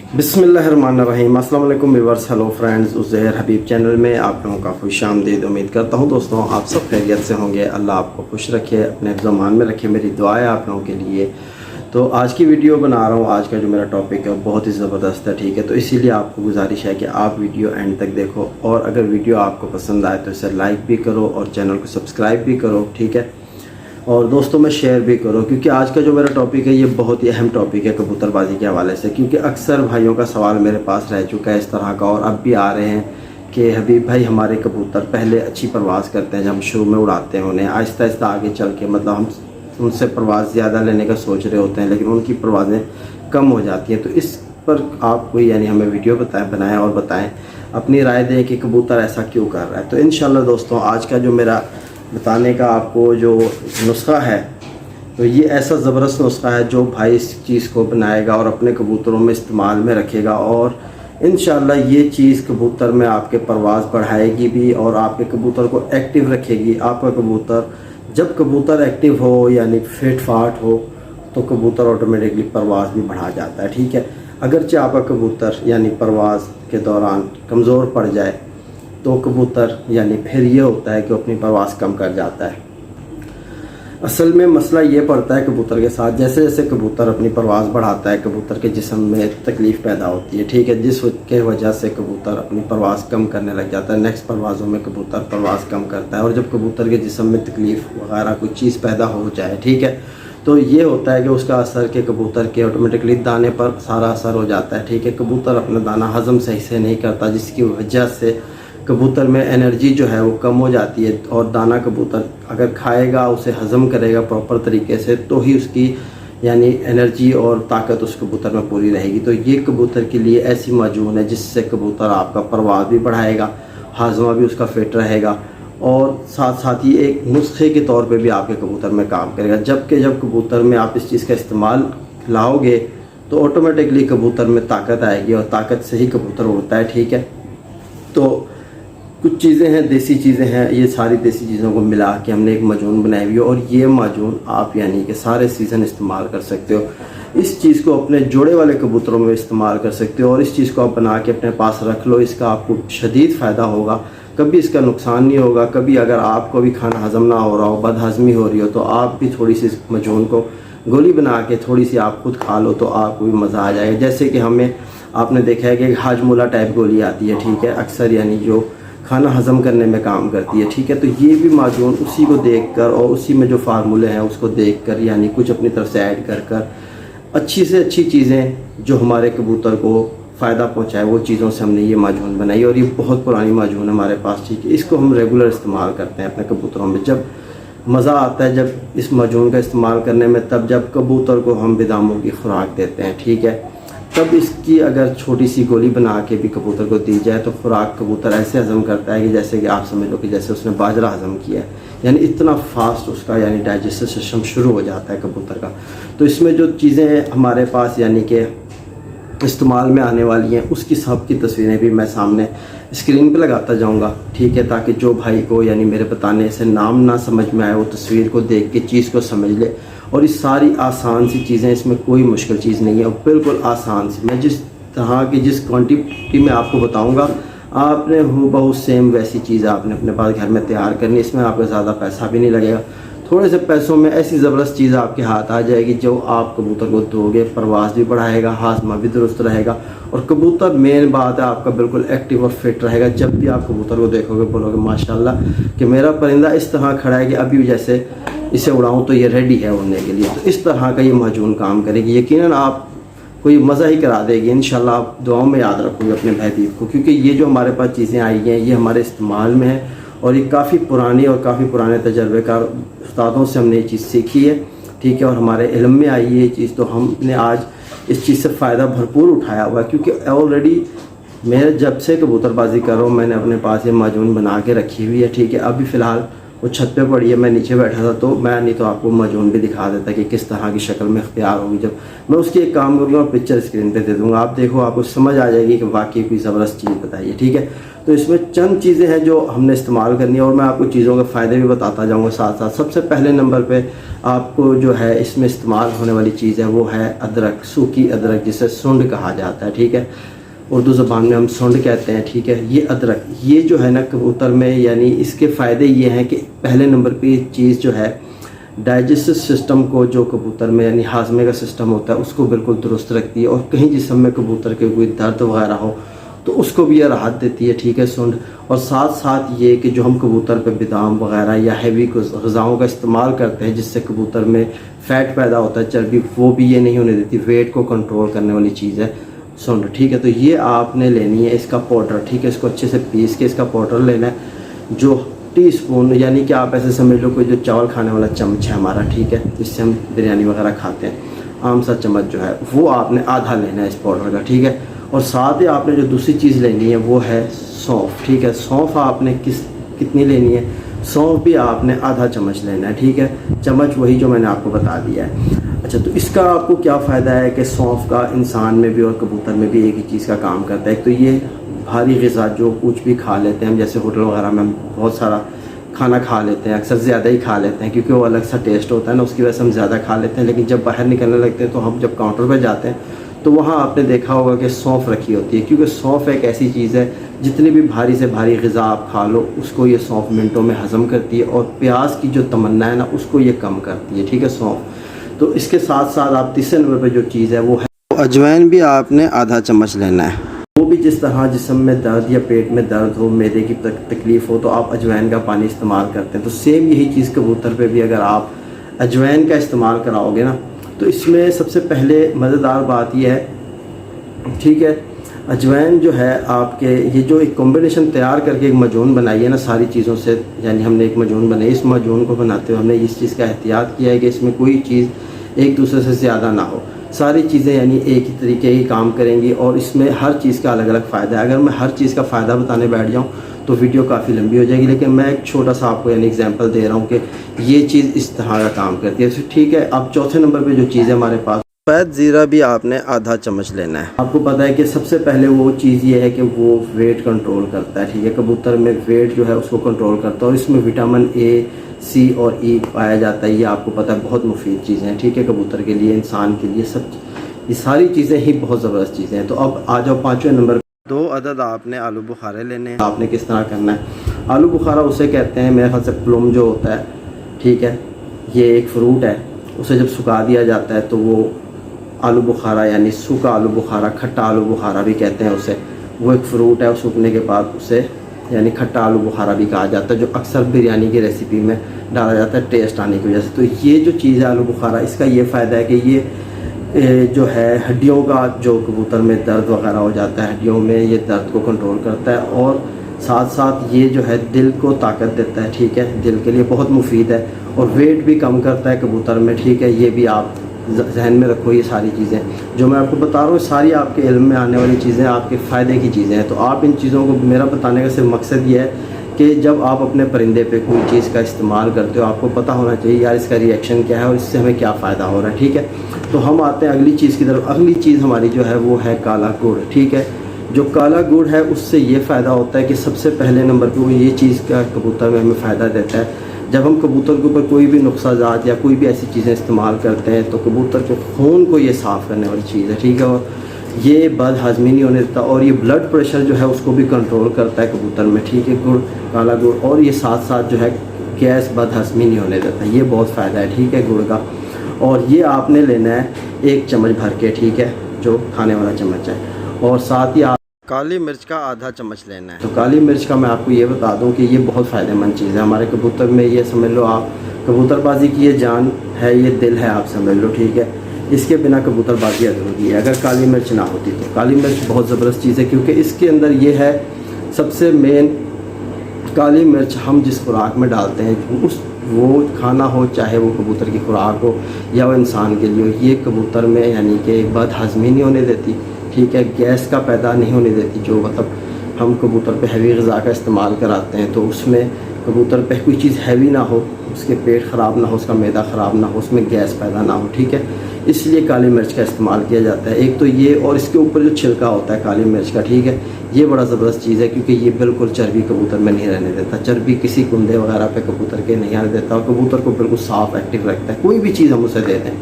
बिस्मिल्लाहिर्रहमानिर्रहीम। अस्सलाम वालेकुम व्यूअर्स, हेलो फ्रेंड्स, उज़ैर हबीब चैनल में आप लोगों का खुश आमदीद। उम्मीद करता हूँ दोस्तों आप सब खैरियत से होंगे। अल्लाह आपको खुश रखे, अपने ज़मान में रखे, मेरी दुआ है आप लोगों के लिए। तो आज की वीडियो बना रहा हूँ। आज का जो मेरा टॉपिक है बहुत ही ज़बरदस्त है, ठीक है। तो इसीलिए आपको गुजारिश है कि आप वीडियो एंड तक देखो, और अगर वीडियो आपको पसंद आए तो इसे लाइक भी करो और चैनल को सब्सक्राइब भी करो, ठीक है। और दोस्तों में शेयर भी करो, क्योंकि आज का जो मेरा टॉपिक है ये बहुत ही अहम टॉपिक है कबूतरबाजी के हवाले से। क्योंकि अक्सर भाइयों का सवाल मेरे पास रह चुका है इस तरह का, और अब भी आ रहे हैं कि हबीब भाई हमारे कबूतर पहले अच्छी परवाज़ करते हैं, जब हम शुरू में उड़ाते हैं उन्हें, आहिस्ता आहिस्ता आगे चल के मतलब हम उनसे परवाज़ ज़्यादा लेने का सोच रहे होते हैं, लेकिन उनकी परवाज़ें कम हो जाती हैं। तो इस पर आप कोई हमें वीडियो बनाएं और बताएं, अपनी राय दें कि कबूतर ऐसा क्यों कर रहा है। तो इंशाल्लाह दोस्तों आज का जो मेरा बताने का आपको जो नुस्खा है, तो ये ऐसा ज़बरदस्त नुस्खा है जो भाई इस चीज़ को बनाएगा और अपने कबूतरों में इस्तेमाल में रखेगा, और इंशाल्लाह ये चीज़ कबूतर में आपके परवाज़ बढ़ाएगी भी और आपके कबूतर को एक्टिव रखेगी। आपका कबूतर जब कबूतर एक्टिव हो यानी फिट फाट हो तो कबूतर ऑटोमेटिकली परवाज़ भी बढ़ा जाता है, ठीक है। अगरचे आपका कबूतर यानी परवाज़ के दौरान कमज़ोर पड़ जाए तो कबूतर यानी फिर ये होता है कि अपनी परवाज़ कम कर जाता है। असल में मसला ये पड़ता है कबूतर के साथ, जैसे जैसे कबूतर अपनी परवाज़ बढ़ाता है कबूतर के जिस्म में तकलीफ़ पैदा होती है, ठीक है, जिसके वजह से कबूतर अपनी परवाज़ कम करने लग जाता है। नेक्स्ट परवाज़ों में कबूतर परवाज़ कम करता है, और जब कबूतर के जिस्म में तकलीफ़ वगैरह कोई चीज़ पैदा हो जाए, ठीक है, तो ये होता है कि उसका असर के कबूतर के ऑटोमेटिकली दाने पर सारा असर हो जाता है, ठीक है। कबूतर अपना दाना हज़म सही से नहीं करता, जिसकी वजह से कबूतर में एनर्जी जो है वो कम हो जाती है, और दाना कबूतर अगर खाएगा उसे हज़म करेगा प्रॉपर तरीके से तो ही उसकी यानी एनर्जी और ताकत उस कबूतर में पूरी रहेगी। तो ये कबूतर के लिए ऐसी माजून है जिससे कबूतर आपका परवाज़ भी बढ़ाएगा, हाजमा भी उसका फिट रहेगा, और साथ साथ ही एक नुस्खे के तौर पे भी आपके कबूतर में काम करेगा। जबकि जब कबूतर में आप इस चीज़ का इस्तेमाल लाओगे तो ऑटोमेटिकली कबूतर में ताकत आएगी, और ताकत से ही कबूतर उड़ता है, ठीक है। तो कुछ चीज़ें हैं, देसी चीज़ें हैं, ये सारी देसी चीज़ों को मिला के हमने एक माजून बनाई हुई है, और ये माजून आप यानी कि सारे सीज़न इस्तेमाल कर सकते हो। इस चीज़ को अपने जोड़े वाले कबूतरों में इस्तेमाल कर सकते हो, और इस चीज़ को आप बना के अपने पास रख लो। इसका आपको शदीद फ़ायदा होगा, कभी इसका नुकसान नहीं होगा। कभी अगर आपको भी खाना हज़म ना हो रहा हो, बदहज़मी हो रही हो, तो आप भी थोड़ी सी इस माजून को गोली बना के थोड़ी सी आप खुद खा लो तो आपको भी मज़ा आ जाएगा। जैसे कि हमें आपने देखा है कि हाजमोला टाइप गोली आती है, ठीक है, अक्सर यानी जो खाना हज़म करने में काम करती है, ठीक है। तो ये भी माजून उसी को देखकर और उसी में जो फार्मूले हैं उसको देखकर यानी कुछ अपनी तरफ से ऐड कर अच्छी से अच्छी चीज़ें जो हमारे कबूतर को फ़ायदा पहुंचाए वो चीज़ों से हमने ये माजून बनाई, और ये बहुत पुरानी माजून है हमारे पास, ठीक है। इसको हम रेगुलर इस्तेमाल करते हैं अपने कबूतरों में। जब मज़ा आता है जब इस माजून का इस्तेमाल करने में, तब जब कबूतर को हम बेदामों की खुराक देते हैं, ठीक है, तब इसकी अगर छोटी सी गोली बना के भी कबूतर को दी जाए तो खुराक कबूतर ऐसे हज़म करता है कि जैसे कि आप समझ लो कि जैसे उसने बाजरा हज़म किया है, यानी इतना फास्ट उसका यानी डाइजेस्टिव सिस्टम शुरू हो जाता है कबूतर का। तो इसमें जो चीज़ें हमारे पास यानी कि इस्तेमाल में आने वाली हैं उसकी सब की तस्वीरें भी मैं सामने स्क्रीन पे लगाता जाऊंगा, ठीक है, ताकि जो भाई को यानी मेरे बताने से नाम ना समझ में आए वो तस्वीर को देख के चीज़ को समझ ले। और ये सारी आसान सी चीज़ें, इसमें कोई मुश्किल चीज़ नहीं है, और बिल्कुल आसान सी। मैं जिस तरह की जिस क्वांटिटी में आपको बताऊंगा आपने हूबहू सेम वैसी चीज़ आपने अपने पास घर में तैयार करनी। इसमें आपका ज़्यादा पैसा भी नहीं लगेगा, थोड़े से पैसों में ऐसी ज़बरदस्त चीज़ आपके हाथ आ जाएगी जो आप कबूतर को दोगे, परवाज़ भी बढ़ाएगा, हाजमा भी दुरुस्त रहेगा, और कबूतर मेन बात है आपका बिल्कुल एक्टिव और फिट रहेगा। जब भी आप कबूतर को देखोगे बोलोगे माशाल्लाह कि मेरा परिंदा इस तरह खड़ा है कि अभी जैसे इसे उड़ाऊँ तो ये रेडी है उड़ने के लिए। तो इस तरह का ये माजून काम करेगी, यकीनन आप कोई मज़ा ही करा देगी। इंशाल्लाह आप दुआओं में याद रखोगे अपने हबीब को, क्योंकि ये जो हमारे पास चीज़ें आई हैं ये हमारे इस्तेमाल में है, और ये काफ़ी पुरानी और काफ़ी पुराने तजर्बेकार उस्तादों से हमने ये चीज़ सीखी है, ठीक है, और हमारे इल्म में आई है ये चीज़। तो हमने आज इस चीज़ से फ़ायदा भरपूर उठाया हुआ है, क्योंकि ऑलरेडी मैं जब से कबूतरबाजी कर रहा हूँ मैंने अपने पास ये माजून बना के रखी हुई है, ठीक है। अभी फ़िलहाल वो छत पे पड़ी है, मैं नीचे बैठा था, तो मैं नहीं तो आपको मजून भी दिखा देता कि किस तरह की शक्ल में इख्तियार होगी। जब मैं उसकी एक काम करूँगा और पिक्चर स्क्रीन पे दे दूँगा, आप देखो, आपको समझ आ जाएगी कि वाकई कोई ज़बरदस्त चीज़ बताइए, ठीक है। तो इसमें चंद चीज़ें हैं जो हमने इस्तेमाल करनी है और मैं आपको चीज़ों के फ़ायदे भी बताता जाऊँगा साथ साथ। सबसे पहले नंबर पर आपको जो है इसमें इस्तेमाल होने वाली चीज़ है वो है अदरक, सूखी अदरक, जिसे सुंड कहा जाता है, ठीक है। उर्दू ज़बान में हम सुंड कहते हैं, ठीक है। ये अदरक, ये जो है ना कबूतर में, यानी इसके फ़ायदे ये हैं कि पहले नंबर पे ये चीज़ जो है डाइजेस्टिव सिस्टम को, जो कबूतर में यानी हाजमे का सिस्टम होता है, उसको बिल्कुल दुरुस्त रखती है। और कहीं जिस्म में कबूतर के कोई दर्द वगैरह हो तो उसको भी ये राहत देती है, ठीक है, सुंड। और साथ साथ ये कि जो हम कबूतर पे बादाम वगैरह या हैवी ग़िज़ाओं का इस्तेमाल करते हैं जिससे कबूतर में फ़ैट पैदा होता है, चर्बी, वो भी ये नहीं होने देती। वेट को कंट्रोल करने वाली चीज़ है सुंड, ठीक है। तो ये आपने लेनी है इसका पाउडर, ठीक है। इसको अच्छे से पीस के इसका पाउडर लेना है, जो टीस्पून, यानी कि आप ऐसे समझ लो कोई जो चावल खाने वाला चम्मच है हमारा, ठीक है, जिससे हम बिरयानी वगैरह खाते हैं, आम सा चम्मच जो है वो आपने आधा लेना है इस पाउडर का, ठीक है। और साथ ही आपने जो दूसरी चीज़ लेनी है वो है सौंफ, ठीक है। सौंफ आपने कितनी लेनी है, सौंफ भी आपने आधा चम्मच लेना है, ठीक है। चम्मच वही जो मैंने आपको बता दिया है। अच्छा, तो इसका आपको क्या फ़ायदा है कि सौंफ का इंसान में भी और कबूतर में भी एक ही चीज़ का काम करता है। तो ये भारी ग़िज़ा जो कुछ भी खा लेते हैं हम, जैसे होटल वगैरह में हम बहुत सारा खाना खा लेते हैं, अक्सर ज़्यादा ही खा लेते हैं क्योंकि वो अलग सा टेस्ट होता है ना, उसकी वजह से हम ज़्यादा खा लेते हैं। लेकिन जब बाहर निकलने लगते हैं तो हम जब काउंटर पर जाते हैं तो वहाँ आपने देखा होगा कि सौंफ रखी होती है, क्योंकि सौंफ एक ऐसी चीज़ है जितनी भी भारी से भारी ग़िज़ा आप खा लो उसको ये सौंफ मिनटों में हज़म करती है, और प्याज की जो तमन्ना है ना उसको ये कम करती है, ठीक है, सौंफ। तो इसके साथ साथ आप तीसरे नंबर पर जो चीज़ है वो है अजवाइन, भी आपने आधा चम्मच लेना है। वो भी जिस तरह जिस्म में दर्द या पेट में दर्द हो, मैदे की तकलीफ़ हो, तो आप अजवाइन का पानी इस्तेमाल करते हैं। तो सेम यही चीज़ कबूतर पे भी अगर आप अजवाइन का इस्तेमाल कराओगे ना, तो इसमें सबसे पहले मज़ेदार बात यह है, ठीक है, अजवाइन जो है आपके, ये जो एक कॉम्बिनेशन तैयार करके एक मजून बनाई है ना सारी चीज़ों से, यानी हमने एक मजून बनाई, इस मजून को बनाते हुए हमने इस चीज़ का एहतियात किया है कि इसमें कोई चीज़ एक दूसरे से ज़्यादा ना हो, सारी चीज़ें यानी एक ही तरीके की काम करेंगी, और इसमें हर चीज़ का अलग अलग फ़ायदा है। अगर मैं हर चीज़ का फ़ायदा बताने बैठ जाऊँ तो वीडियो काफ़ी लंबी हो जाएगी, लेकिन मैं एक छोटा सा आपको यानी एग्जांपल दे रहा हूँ कि ये चीज़ इस तरह का काम करती है, ठीक है। अब चौथे नंबर पे जो चीज़ है हमारे पास, सफ़ेद ज़ीरा भी आपने आधा चम्मच लेना है। आपको पता है कि सबसे पहले वो चीज़ ये है कि वो वेट कंट्रोल करता है, ठीक है, कबूतर में वेट जो है उसको कंट्रोल करता है, और इसमें विटामिन ए, सी और ई पाया जाता है। ये आपको पता है बहुत मुफीद चीज़ें हैं, ठीक है, कबूतर के लिए, इंसान के लिए, सब ये सारी चीज़ें ही बहुत ज़बरदस्त चीज़ें हैं। तो अब आ जाओ पाँचवें नंबर, 2 अदद आपने आलू बुखारे लेने हैं। आपने किस तरह करना है, आलू बुखारा उसे कहते हैं, मेरे ख्याल से प्लम जो होता है, ठीक है, ये एक फ्रूट है, उसे जब सुखा दिया जाता है तो वो आलू बुखारा यानी सूखा आलू बुखारा, खट्टा आलू बुखारा भी कहते हैं उसे, वो एक फ़्रूट है, सूखने के बाद उसे यानी खट्टा आलू बुखारा भी कहा जाता है, जो अक्सर बिरयानी की रेसिपी में डाला जाता है टेस्ट आने की वजह से। तो ये जो चीज़ है आलू बुखारा, इसका ये फ़ायदा है कि ये जो है हड्डियों का, जो कबूतर में दर्द वगैरह हो जाता है हड्डियों में, ये दर्द को कंट्रोल करता है, और साथ साथ ये जो है दिल को ताकत देता है, ठीक है, दिल के लिए बहुत मुफीद है, और वेट भी कम करता है कबूतर में, ठीक है। ये भी आप जहन में रखो, ये सारी चीज़ें जो मैं आपको बता रहा हूँ सारी आपके इल्म में आने वाली चीज़ें, आपके फ़ायदे की चीज़ें हैं। तो आप इन चीज़ों को, मेरा बताने का सिर्फ मकसद ये है कि जब आप अपने परिंदे पे कोई चीज़ का इस्तेमाल करते हो, आपको पता होना चाहिए यार इसका रिएक्शन क्या है और इससे हमें क्या फ़ायदा हो रहा है, ठीक है। तो हम आते हैं अगली चीज़ की तरफ। अगली चीज़ हमारी जो है वो है काला गुड़, ठीक है। जो काला गुड़ है उससे ये फ़ायदा होता है कि सबसे पहले नंबर पर वो ये चीज़ का कबूतर में हमें फ़ायदा देता है, जब हम कबूतर के ऊपर कोई भी नुक्साजात या कोई भी ऐसी चीज़ें इस्तेमाल करते हैं तो कबूतर के खून को ये साफ़ करने वाली चीज़ है, ठीक है, और ये बद हज़मी नहीं होने देता, और ये ब्लड प्रेशर जो है उसको भी कंट्रोल करता है कबूतर में, ठीक है, गुड़, काला गुड़, और ये साथ साथ जो है गैस बद हज़मी नहीं होने देता, ये बहुत फ़ायदा है, ठीक है, गुड़ का। और ये आपने लेना है 1 चम्मच भर के, ठीक है, जो खाने वाला चम्मच है, और साथ ही काली मिर्च का आधा चम्मच लेना है। तो काली मिर्च का मैं आपको ये बता दूं कि ये बहुत फ़ायदेमंद चीज़ है हमारे कबूतर में, ये समझ लो आप कबूतरबाजी की ये जान है, ये दिल है, आप समझ लो, ठीक है। इसके बिना कबूतरबाजी अधूरी है अगर काली मिर्च ना होती तो। काली मिर्च बहुत ज़बरदस्त चीज़ है क्योंकि इसके अंदर ये है सबसे मेन, काली मिर्च हम जिस खुराक में डालते हैं, उस वो खाना हो चाहे वो कबूतर की खुराक हो या वो इंसान के लिए हो, ये कबूतर में यानी कि बद हज़मी नहीं होने देती, ठीक है, गैस का पैदा नहीं होने देती। जो मतलब हम कबूतर पे हैवी ग़िज़ा का इस्तेमाल कराते हैं तो उसमें कबूतर पे कोई चीज़ हैवी ना हो, उसके पेट ख़राब ना हो, उसका मैदा ख़राब ना हो, उसमें गैस पैदा ना हो, ठीक है। इसलिए काली मिर्च का इस्तेमाल किया जाता है। एक तो ये, और इसके ऊपर जो छिलका होता है काली मिर्च का, ठीक है, ये बड़ा ज़बरदस्त चीज़ है क्योंकि ये बिल्कुल चर्बी कबूतर में नहीं रहने देता। चर्बी किसी कुंदे वगैरह पे कबूतर के नहीं आने देता और कबूतर को बिल्कुल साफ़ एक्टिव रखता है। कोई भी चीज़ हम उसे दे दें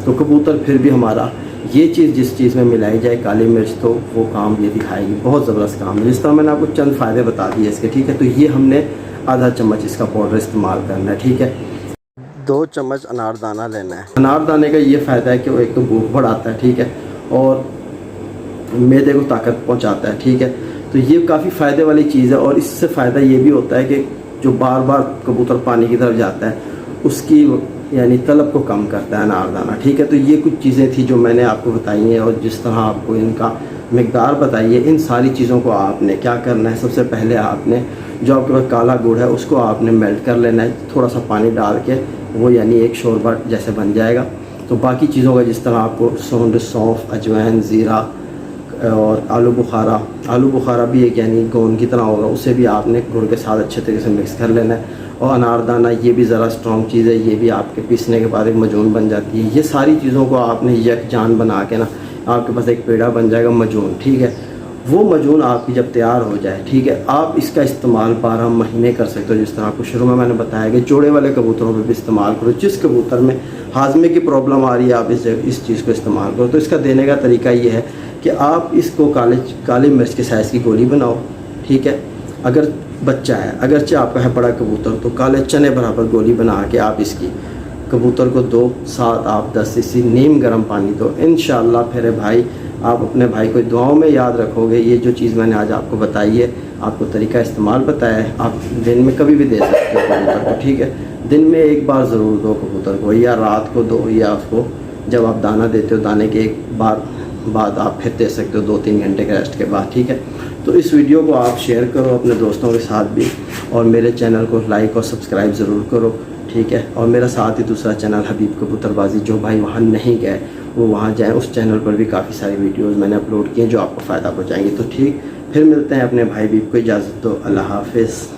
तो कबूतर फिर भी हमारा ये चीज़ जिस चीज़ में मिलाई जाए काली मिर्च, तो वो काम ये दिखाएगी। बहुत ज़बरदस्त काम है। जिस तरह मैंने आपको चंद फ़ायदे बता दिए इसके, ठीक है। तो ये हमने आधा चम्मच इसका पाउडर इस्तेमाल करना है, ठीक है। 2 चम्मच अनारदाना लेना है। अनारदाने का ये फ़ायदा है कि वो एक तो भूख बढ़ाता है, ठीक है, और मैदे को ताकत पहुंचाता है, ठीक है। तो ये काफ़ी फ़ायदे वाली चीज़ है। और इससे फ़ायदा ये भी होता है कि जो बार बार कबूतर पानी की तरफ जाता है उसकी यानी तलब को कम करता है अनारदाना, ठीक है। तो ये कुछ चीज़ें थी जो मैंने आपको बताई हैं और जिस तरह आपको इनका मिकदार बताई है। इन सारी चीज़ों को आपने क्या करना है, सबसे पहले आपने जो आपके पास काला गुड़ है उसको आपने मेल्ट कर लेना है, थोड़ा सा पानी डाल के, वो यानी एक शोरबा जैसे बन जाएगा। तो बाकी चीज़ों का जिस तरह आपको सूंड, सौंफ, अजवाइन, ज़ीरा और आलू बुखारा भी एक यानी गोंद की तरह होगा, उसे भी आपने गुड़ के साथ अच्छे तरीके से मिक्स कर लेना है। और अनारदाना ये भी ज़रा स्ट्रॉन्ग चीज़ है, ये भी आपके पीसने के बाद एक मजून बन जाती है। ये सारी चीज़ों को आपने यकजान बना के ना, आपके पास एक पेड़ा बन जाएगा मजून, ठीक है। वो मजून आपकी जब तैयार हो जाए, ठीक है, आप इसका इस्तेमाल 12 महीने कर सकते हो। जिस तरह आपको शुरू में मैंने बताया कि जोड़े वाले कबूतरों पे भी इस्तेमाल करो। जिस कबूतर में हाजमे की प्रॉब्लम आ रही है आप इस चीज़ को इस्तेमाल करो। तो इसका देने का तरीका ये है कि आप इसको काली मिर्च के साइज़ की गोली बनाओ, ठीक है। अगर बच्चा है, अगरचे आपका है बड़ा कबूतर, तो काले चने बराबर गोली बना के आप इसकी कबूतर को दो। साथ आप 10 सीसी नीम गर्म पानी दो। इंशाअल्लाह फिर भाई आप अपने भाई को दुआओं में याद रखोगे। ये जो चीज़ मैंने आज आपको बताई है, आपको तरीका इस्तेमाल बताया है, आप दिन में कभी भी दे सकते हो कबूतर को, ठीक है। दिन में एक बार ज़रूर दो कबूतर को, या रात को दो, या उसको जब आप दाना देते हो दाने के एक बार बाद आप फिर दे सकते हो 2-3 घंटे के रेस्ट के बाद, ठीक है। तो इस वीडियो को आप शेयर करो अपने दोस्तों के साथ भी, और मेरे चैनल को लाइक और सब्सक्राइब ज़रूर करो, ठीक है। और मेरा साथ ही दूसरा चैनल हबीब कबूतरबाजी, जो भाई वहाँ नहीं गए वो वहाँ जाएँ। उस चैनल पर भी काफ़ी सारी वीडियोज़ मैंने अपलोड किए जो आपको फ़ायदा पहुँचाएंगे। तो ठीक, फिर मिलते हैं। अपने भाई हबीब को इजाज़त दो। अल्लाह हाफिज़।